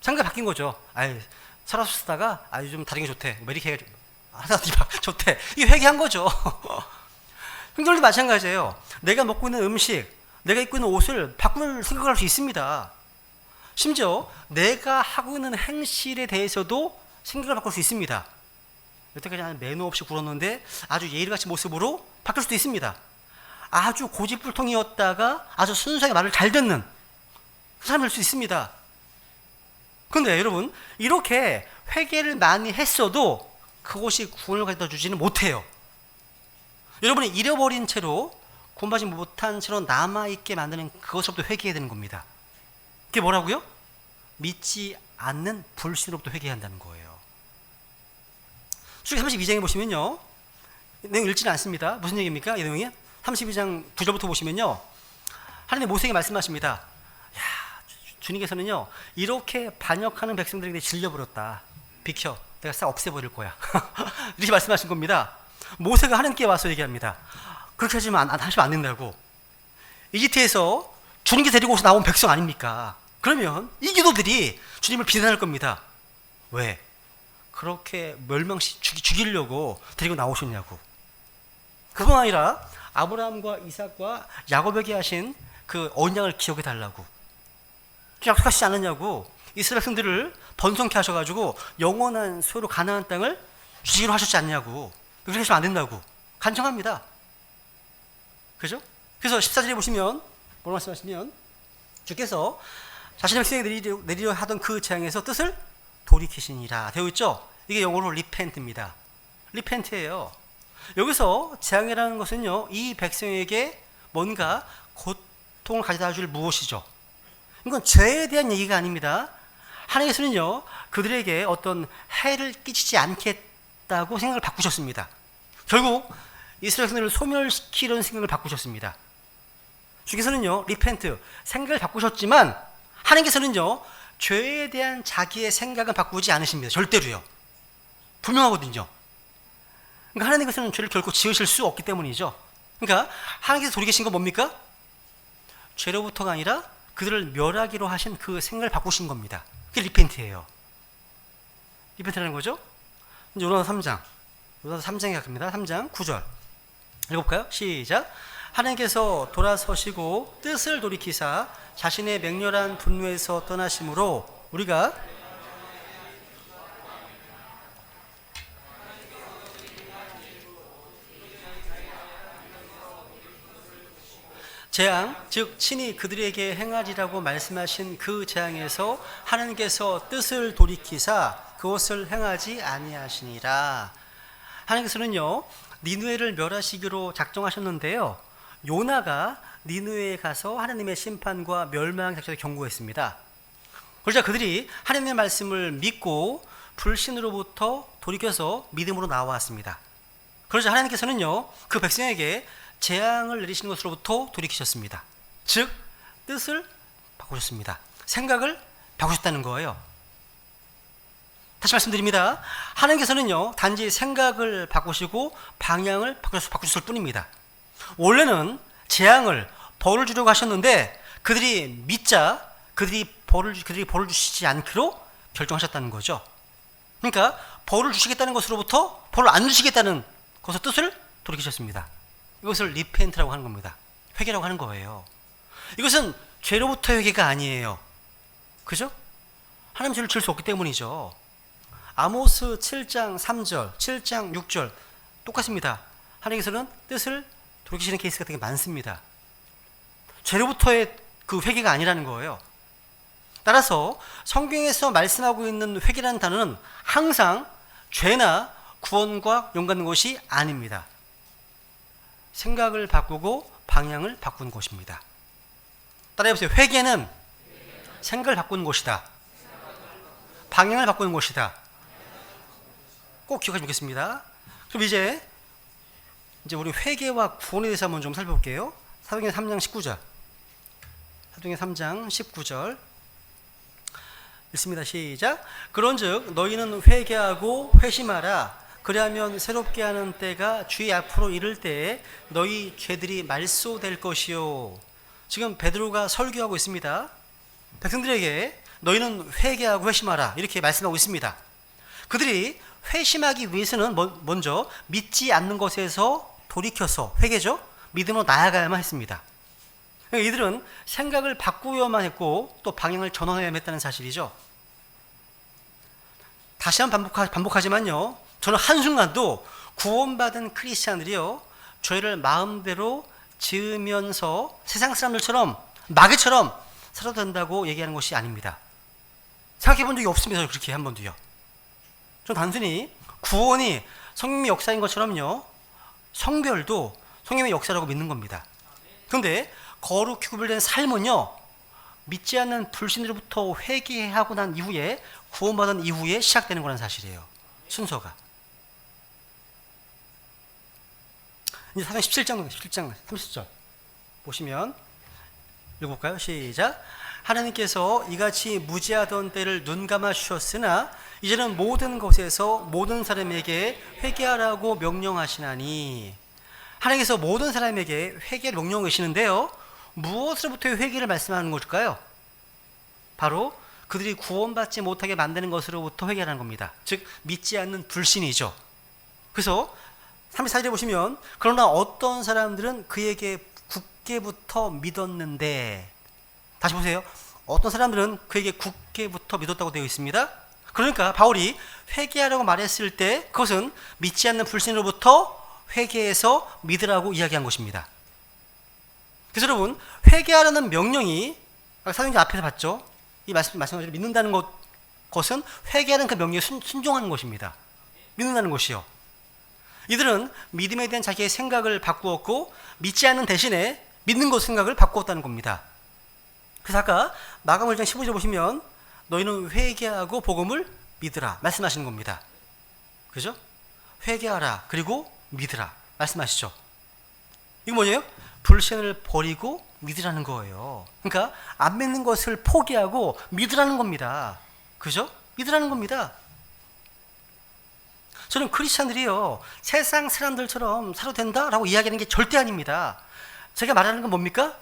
생각이 바뀐 거죠. 아이 설화수 쓰다가 요즘 다른 게 좋대. 메리케어 하나 좋대. 이게 회개한 거죠. 형들도 마찬가지예요. 내가 먹고 있는 음식, 내가 입고 있는 옷을 바꿀 생각을 할 수 있습니다. 심지어 내가 하고 있는 행실에 대해서도 생각을 바꿀 수 있습니다. 여태까지 나는 매너 없이 굴었는데 아주 예의같이 모습으로 바뀔 수도 있습니다. 아주 고집불통이었다가 아주 순수하게 말을 잘 듣는 그 사람이 될 수 있습니다. 그런데 여러분 이렇게 회개를 많이 했어도 그것이 구원을 가져다 주지는 못해요. 여러분이 잃어버린 채로 구원받지 못한 채로 남아있게 만드는 그것으로부터 회개해야 되는 겁니다. 그게 뭐라고요? 믿지 않는 불신으로부터 회개한다는 거예요. 출애굽기 32장에 보시면요 내용 읽지는 않습니다. 무슨 얘기입니까? 이 내용이 32장 9절부터 보시면요 하나님 모세에게 말씀하십니다. 야, 주님께서는요 이렇게 반역하는 백성들에게 질려버렸다. 비켜, 내가 싹 없애버릴 거야. 이렇게 말씀하신 겁니다. 모세가 하나님께 와서 얘기합니다. 그렇게 하시면 안 된다고. 이집트에서 주님께 데리고 오서 나온 백성 아닙니까? 그러면 이 기도들이 주님을 비난할 겁니다. 왜? 그렇게 죽이려고 데리고 나오셨냐고. 그뿐 아니라 아브라함과 이삭과 야곱에게 하신 그 언약을 기억해 달라고. 약속하시지 않았냐고. 이스라엘 백성들을 번성케 하셔가지고 영원한 소유로 가나안 땅을 주기로 하셨지 않냐고. 그렇게 하시면 안 된다고 간청합니다. 그죠? 그래서 14절에 보시면 뭐라고 말씀하시면 주께서 자신의 백성에게 내리려 하던 그 재앙에서 뜻을 돌이키시니라 되어 있죠? 이게 영어로 리펜트입니다. 리펜트예요. 여기서 재앙이라는 것은요 이 백성에게 뭔가 고통을 가져다 줄 무엇이죠? 이건 죄에 대한 얘기가 아닙니다. 하나님께서는요 그들에게 어떤 해를 끼치지 않겠다고 생각을 바꾸셨습니다. 결국 이스라엘 백성들을 소멸시키려는 생각을 바꾸셨습니다. 주께서는요 리펜트 생각을 바꾸셨지만 하나님께서는요 죄에 대한 자기의 생각은 바꾸지 않으십니다. 절대로요. 분명하거든요. 그러니까 하나님께서는 죄를 결코 지으실 수 없기 때문이죠. 그러니까 하나님께서 돌이키신 건 뭡니까? 죄로부터가 아니라 그들을 멸하기로 하신 그 생각을 바꾸신 겁니다. 그게 리펜트예요. 리펜트라는 거죠. 이제 요나서 3장에 갑니다. 3장 9절 읽어볼까요? 시작. 하나님께서 돌아서시고 뜻을 돌이키사 자신의 맹렬한 분노에서 떠나심으로 우리가 재앙, 즉 친히 그들에게 행하리라고 말씀하신 그 재앙에서 하나님께서 뜻을 돌이키사 그것을 행하지 아니하시니라. 하나님께서는요 니느웨를 멸하시기로 작정하셨는데요 요나가 니느웨에 가서 하나님의 심판과 멸망 작전을 경고했습니다. 그러자 그들이 하나님의 말씀을 믿고 불신으로부터 돌이켜서 믿음으로 나왔습니다. 그러자 하나님께서는요 그 백성에게 재앙을 내리시는 것으로부터 돌이키셨습니다. 즉 뜻을 바꾸셨습니다. 생각을 바꾸셨다는 거예요. 다시 말씀드립니다. 하나님께서는요 단지 생각을 바꾸시고 방향을 바꾸셨을 뿐입니다. 원래는 재앙을 벌을 주려고 하셨는데 그들이 믿자 그들이 벌을 주시지 않기로 결정하셨다는 거죠. 그러니까 벌을 주시겠다는 것으로부터 벌을 안 주시겠다는 것의 뜻을 돌이키셨습니다. 이것을 리펜트라고 하는 겁니다. 회개라고 하는 거예요. 이것은 죄로부터 회개가 아니에요. 그죠? 하나님 죄를 지을 수 없기 때문이죠. 아모스 7장 3절, 7장 6절 똑같습니다. 하나님께서는 뜻을 돌이키시는 케이스가 되게 많습니다. 죄로부터의 그 회개가 아니라는 거예요. 따라서 성경에서 말씀하고 있는 회개라는 단어는 항상 죄나 구원과 연관된 것이 아닙니다. 생각을 바꾸고 방향을 바꾸는 것입니다. 따라해보세요. 회개는 생각을 바꾸는 것이다. 방향을 바꾸는 것이다. 꼭 기억하시면 좋겠습니다. 그럼 이제 우리 회개와 구원에 대해서 한번 좀 살펴볼게요. 사도행전 3장 19절. 사도행전 3장 19절. 읽습니다. 시작. 그런즉 너희는 회개하고 회심하라. 그리하면 새롭게 하는 때가 주의 앞으로 이를 때에 너희 죄들이 말소될 것이요. 지금 베드로가 설교하고 있습니다. 백성들에게 너희는 회개하고 회심하라 이렇게 말씀하고 있습니다. 그들이 회심하기 위해서는 먼저 믿지 않는 것에서 돌이켜서 회개죠. 믿음으로 나아가야만 했습니다. 이들은 생각을 바꾸어야만 했고 또 방향을 전환해야만 했다는 사실이죠. 다시 한번 반복하지만요. 저는 한순간도 구원받은 크리스찬들이요. 죄를 마음대로 지으면서 세상 사람들처럼 마귀처럼 살아도 된다고 얘기하는 것이 아닙니다. 생각해 본 적이 없습니다. 그렇게 한 번도요. 전 단순히 구원이 성령의 역사인 것처럼요. 성별도 성령의 역사라고 믿는 겁니다. 그런데 거룩히 구별된 삶은요. 믿지 않는 불신으로부터 회개하고 난 이후에 구원받은 이후에 시작되는 거라는 사실이에요. 순서가. 이제 사도행 17장 30절 보시면 읽어볼까요? 시작. 하나님께서 이같이 무지하던 때를 눈감아 주셨으나 이제는 모든 것에서 모든 사람에게 회개하라고 명령하시나니. 하나님께서 모든 사람에게 회개를 명령하시는데요. 무엇으로부터 회개를 말씀하는 것일까요? 바로 그들이 구원받지 못하게 만드는 것으로부터 회개하는 겁니다. 즉 믿지 않는 불신이죠. 그래서 34절에 보시면 그러나 어떤 사람들은 그에게 굳게부터 믿었는데, 다시 보세요. 어떤 사람들은 그에게 굳게부터 믿었다고 되어 있습니다. 그러니까 바울이 회개하라고 말했을 때 그것은 믿지 않는 불신으로부터 회개해서 믿으라고 이야기한 것입니다. 그래서 여러분 회개하라는 명령이 사도행전 앞에서 봤죠. 이 말씀하신 믿는다는 것은 회개하는 그 명령에 순종하는 것입니다. 믿는다는 것이요. 이들은 믿음에 대한 자기의 생각을 바꾸었고 믿지 않는 대신에 믿는 것 생각을 바꾸었다는 겁니다. 그래서 아까 마가복음 1장 15절 보시면 너희는 회개하고 복음을 믿으라 말씀하시는 겁니다. 그죠? 회개하라 그리고 믿으라 말씀하시죠. 이거 뭐예요? 불신을 버리고 믿으라는 거예요. 그러니까 안 믿는 것을 포기하고 믿으라는 겁니다. 그죠? 믿으라는 겁니다. 저는 크리스찬들이요 세상 사람들처럼 살아도 된다라고 이야기하는 게 절대 아닙니다. 제가 말하는 건 뭡니까?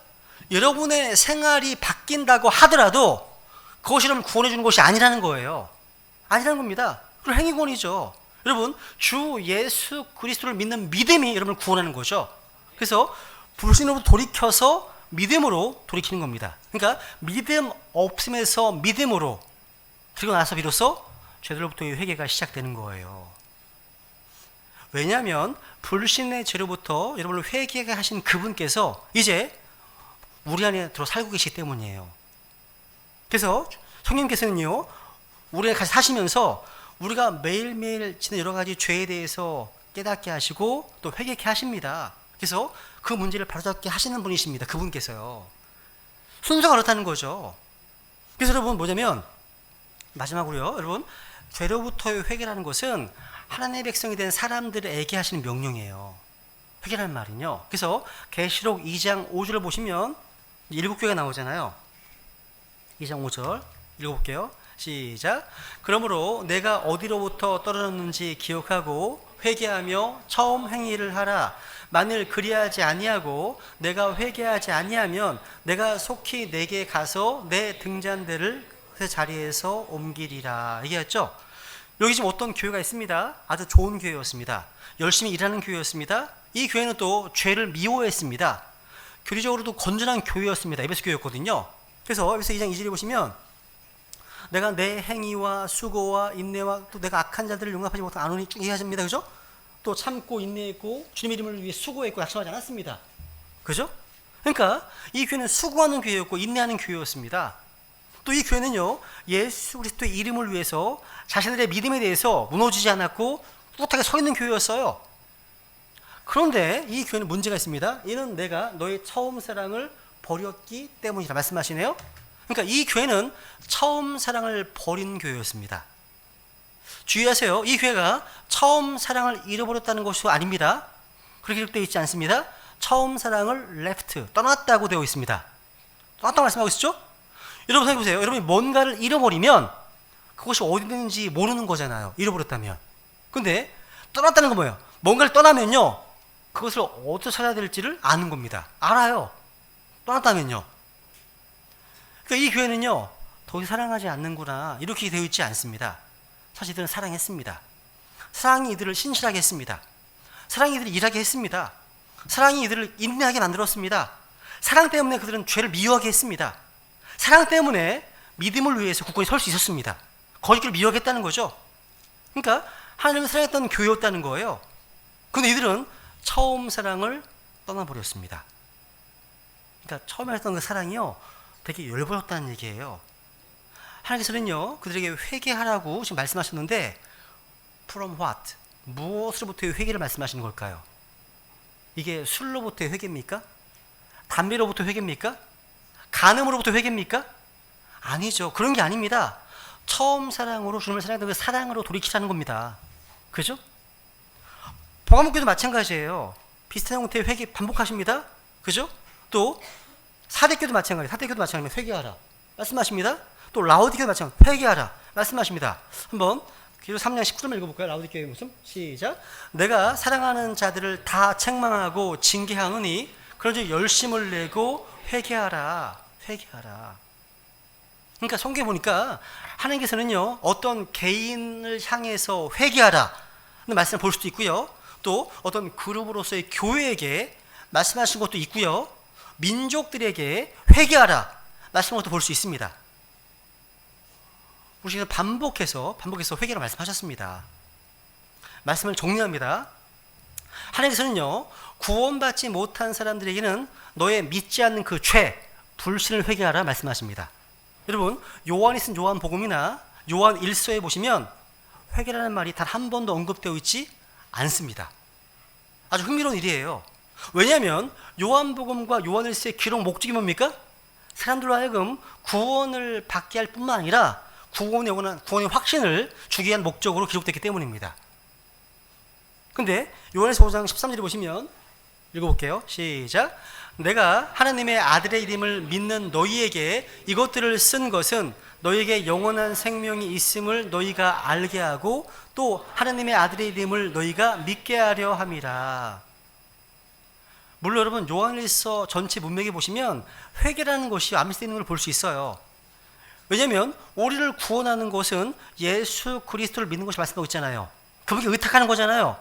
여러분의 생활이 바뀐다고 하더라도 그것이 여러분 구원해 주는 것이 아니라는 거예요. 아니라는 겁니다. 그건 행위권이죠. 여러분 주 예수 그리스도를 믿는 믿음이 여러분을 구원하는 거죠. 그래서 불신으로부터 돌이켜서 믿음으로 돌이키는 겁니다. 그러니까 믿음 없음에서 믿음으로 그리고 나서 비로소 죄들로부터의 회개가 시작되는 거예요. 왜냐하면 불신의 죄로부터 여러분을 회개하게 하신 그분께서 이제 우리 안에 들어 살고 계시기 때문이에요. 그래서 성령님께서는요 우리가 같이 사시면서 우리가 매일매일 지는 여러 가지 죄에 대해서 깨닫게 하시고 또 회개케 하십니다. 그래서 그 문제를 바로잡게 하시는 분이십니다. 그분께서요. 순서가 그렇다는 거죠. 그래서 여러분 뭐냐면 마지막으로요. 여러분 죄로부터의 회개라는 것은 하나님의 백성이 된 사람들에게 하시는 명령이에요. 회개라는 말은요. 그래서 계시록 2장 5절을 보시면 7교회가 나오잖아요. 2장 5절 읽어볼게요. 시작. 그러므로 내가 어디로부터 떨어졌는지 기억하고 회개하며 처음 행위를 하라. 만일 그리하지 아니하고 내가 회개하지 아니하면 내가 속히 내게 가서 내 등잔대를 그 자리에서 옮기리라. 얘기했죠. 여기 지금 어떤 교회가 있습니다. 아주 좋은 교회였습니다. 열심히 일하는 교회였습니다. 이 교회는 또 죄를 미워했습니다. 교리적으로도 건전한 교회였습니다. 에베소 교회였거든요. 그래서 에베소 2장 2절에 보시면 내가 내 행위와 수고와 인내와 또 내가 악한 자들을 용납하지 못한 안오니 쭉 얘기하십니다. 그죠? 또 참고 인내했고 주님 이름을 위해 수고했고 낙심하지 않았습니다. 그죠? 그러니까 이 교회는 수고하는 교회였고 인내하는 교회였습니다. 또 이 교회는요 예수 그리스도의 이름을 위해서 자신들의 믿음에 대해서 무너지지 않았고 꿋하게 서 있는 교회였어요. 그런데 이 교회는 문제가 있습니다. 이는 내가 너의 처음 사랑을 버렸기 때문이라 말씀하시네요. 그러니까 이 교회는 처음 사랑을 버린 교회였습니다. 주의하세요. 이 교회가 처음 사랑을 잃어버렸다는 것이 아닙니다. 그렇게 기록되어 있지 않습니다. 처음 사랑을 left, 떠났다고 되어 있습니다. 떠났다고 말씀하고 있었죠? 여러분 생각해보세요. 여러분이 뭔가를 잃어버리면 그것이 어디 있는지 모르는 거잖아요. 잃어버렸다면. 근데 떠났다는 건 뭐예요? 뭔가를 떠나면요, 그것을 어디서 찾아야 될지를 아는 겁니다. 알아요. 떠났다면요. 그러니까 이 교회는요, 더 이상 사랑하지 않는구나 이렇게 되어 있지 않습니다. 사실 이들은 사랑했습니다. 사랑이 이들을 신실하게 했습니다. 사랑이 이들을 일하게 했습니다. 사랑이 이들을 인내하게 만들었습니다. 사랑 때문에 그들은 죄를 미워하게 했습니다. 사랑 때문에 믿음을 위해서 굳건히 설 수 있었습니다. 거짓길을 미워하겠다는 거죠. 그러니까 하나님을 사랑했던 교회였다는 거예요. 그런데 이들은 처음 사랑을 떠나버렸습니다. 그러니까 처음에 했던 그 사랑이요, 되게 열버렸다는 얘기예요. 하나님께서는요, 그들에게 회개하라고 지금 말씀하셨는데, from what? 무엇으로부터의 회개를 말씀하시는 걸까요? 이게 술로부터의 회개입니까? 담배로부터 회개입니까? 간음으로부터 회개입니까? 아니죠. 그런 게 아닙니다. 처음 사랑으로 주님을 사랑했던 그 사랑으로 돌이키라는 겁니다. 그죠? 복음교도 마찬가지예요. 비슷한 형태의 회개 반복하십니다. 그죠? 또 사대교도 마찬가지예요. 사대교도 마찬가지입니다. 회개하라 말씀하십니다. 또 라오디교도 마찬가지입니다. 회개하라 말씀하십니다. 한번 기록 3장 19절 읽어볼까요? 라오디교의 모습. 시작. 내가 사랑하는 자들을 다 책망하고 징계하노니 그런즉 열심을 내고 회개하라. 회개하라. 그러니까 성경에 보니까 하나님께서는요, 어떤 개인을 향해서 회개하라 는 말씀을 볼 수도 있고요, 또 어떤 그룹으로서의 교회에게 말씀하신 것도 있고요, 민족들에게 회개하라 말씀한 것도 볼 수 있습니다. 우리는 반복해서 회개를 말씀하셨습니다. 말씀을 정리합니다. 하나님께서는요, 구원받지 못한 사람들에게는 너의 믿지 않는 그 죄, 불신을 회개하라 말씀하십니다. 여러분, 요한이 쓴 요한복음이나 요한 1서에 보시면 회개라는 말이 단 한 번도 언급되어 있지 않습니다. 아주 흥미로운 일이에요. 왜냐하면 요한복음과 요한 1서의 기록 목적이 뭡니까? 사람들로 하여금 구원을 받게 할 뿐만 아니라 구원의 확신을 주기 위한 목적으로 기록됐기 때문입니다. 근데 요한에서 5장 13절에 보시면 읽어볼게요. 시작. 내가 하나님의 아들의 이름을 믿는 너희에게 이것들을 쓴 것은 너희에게 영원한 생명이 있음을 너희가 알게 하고 또 하나님의 아들의 이름을 너희가 믿게 하려 함이라. 물론 여러분, 요한일서 전체 문맥에 보시면 회개라는 것이 암시되어 있는 걸 볼 수 있어요. 왜냐하면 우리를 구원하는 것은 예수 그리스도를 믿는 것이 말씀하고 있잖아요. 그분께 의탁하는 거잖아요.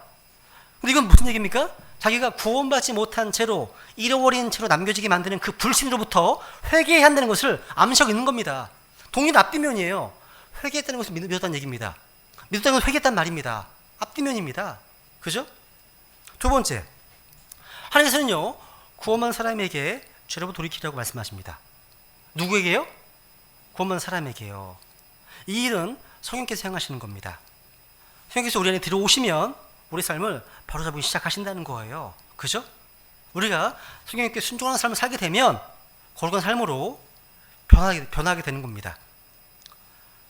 근데 이건 무슨 얘기입니까? 자기가 구원받지 못한 채로, 잃어버린 채로 남겨지게 만드는 그 불신으로부터 회개해야 한다는 것을 암시하고 있는 겁니다. 동일 앞뒤면이에요. 회개했다는 것을 믿었다는 얘기입니다. 믿었다는 것을 회개했다는 말입니다. 앞뒤면입니다. 그죠? 두 번째, 하나님께서는요, 구원받은 사람에게 죄로부터 돌이키라고 말씀하십니다. 누구에게요? 구원받은 사람에게요. 이 일은 성령께서 행하시는 겁니다. 성령께서 우리 안에 들어오시면 우리 삶을 바로잡기 시작하신다는 거예요. 그죠? 우리가 성령께 순종하는 삶을 살게 되면 거룩한 삶으로 변하게 되는 겁니다.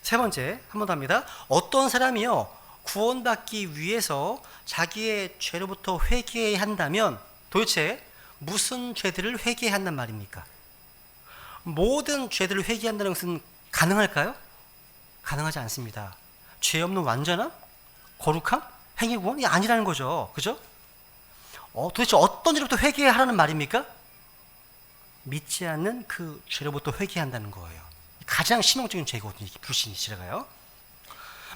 세 번째, 한 번 더 합니다. 어떤 사람이요, 구원받기 위해서 자기의 죄로부터 회개해야 한다면 도대체 무슨 죄들을 회개해야 한단 말입니까? 모든 죄들을 회개한다는 것은 가능할까요? 가능하지 않습니다. 죄 없는 완전함? 거룩함? 행위구원이 아니라는 거죠. 그죠? 도대체 어떤 죄로부터 회개하라는 말입니까? 믿지 않는 그 죄로부터 회개한다는 거예요. 가장 심형적인 죄거든요. 불신이 지나가요.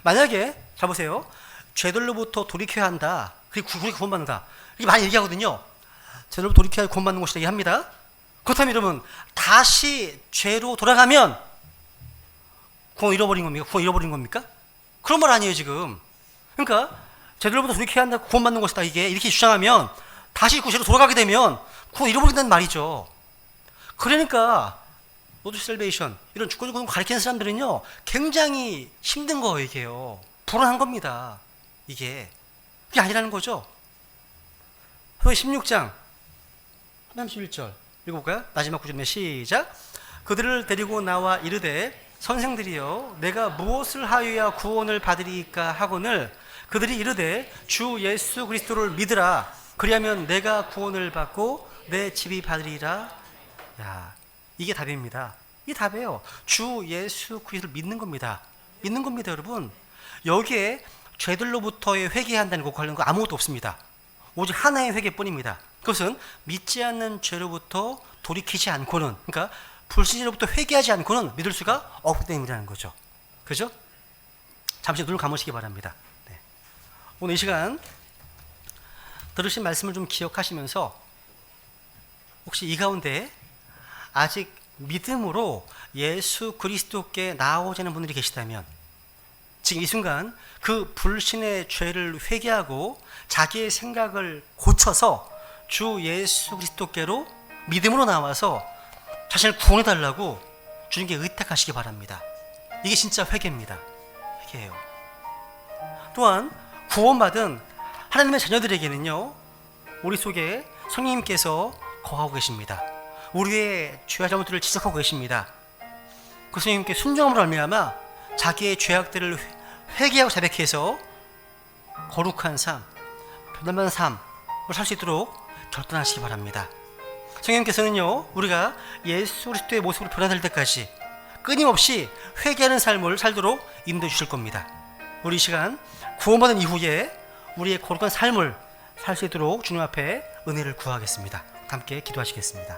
만약에 잘 보세요. 죄들로부터 돌이켜야 한다. 그리고 구원받는다. 이렇게 많이 얘기하거든요. 죄들로부터 돌이켜야 구원받는 것이라고 얘기합니다. 그렇다면 여러분, 다시 죄로 돌아가면 구원 잃어버린 겁니까? 구원 잃어버린 겁니까? 그런 말 아니에요, 지금. 그러니까 죄들로부터 돌이켜야 한다, 구원받는 것이다, 이게 이렇게 주장하면 다시 그 죄로 돌아가게 되면 구원 잃어버린다는 말이죠. 그러니까 노드 셀베이션 이런 주권 구원 가르치는 사람들은요, 굉장히 힘든 거예요. 이게요, 불안한 겁니다. 그게 아니라는 거죠. 소위 16장 31절 읽어볼까요? 마지막 구절에 시작. 그들을 데리고 나와 이르되 선생들이여, 내가 무엇을 하여야 구원을 받으리까 하거늘 그들이 이르되 주 예수 그리스도를 믿으라. 그리하면 내가 구원을 받고 내 집이 받으리라. 야, 이게 답입니다. 이 답이에요. 주 예수 그리스도를 믿는 겁니다. 믿는 겁니다, 여러분. 여기에 죄들로부터의 회개한다는 것 관련 거 아무것도 없습니다. 오직 하나의 회개뿐입니다. 그것은 믿지 않는 죄로부터 돌이키지 않고는, 그러니까 불신으로부터 회개하지 않고는 믿을 수가 없기 때문이라는 거죠. 그죠? 잠시 눈을 감으시기 바랍니다. 네. 오늘 이 시간 들으신 말씀을 좀 기억하시면서 혹시 이 가운데 아직 믿음으로 예수 그리스도께 나아오자는 분들이 계시다면 지금 이 순간 그 불신의 죄를 회개하고 자기의 생각을 고쳐서 주 예수 그리스도께로 믿음으로 나와서 자신을 구원해달라고 주님께 의탁하시기 바랍니다. 이게 진짜 회개입니다. 회개예요. 또한 구원받은 하나님의 자녀들에게는요, 우리 속에 성령님께서 거하고 계십니다. 우리의 죄와 잘못들을 지적하고 계십니다. 그 성령님께 순종함으로 말미암아 자기의 죄악들을 회개하고 자백해서 거룩한 삶, 변화된 삶을 살 수 있도록 결단하시기 바랍니다. 성령님께서는요, 우리가 예수 그리스도의 모습으로 변화될 때까지 끊임없이 회개하는 삶을 살도록 인도해 주실 겁니다. 우리 이 시간 구원받은 이후에 우리의 거룩한 삶을 살 수 있도록 주님 앞에 은혜를 구하겠습니다. 함께 기도하시겠습니다.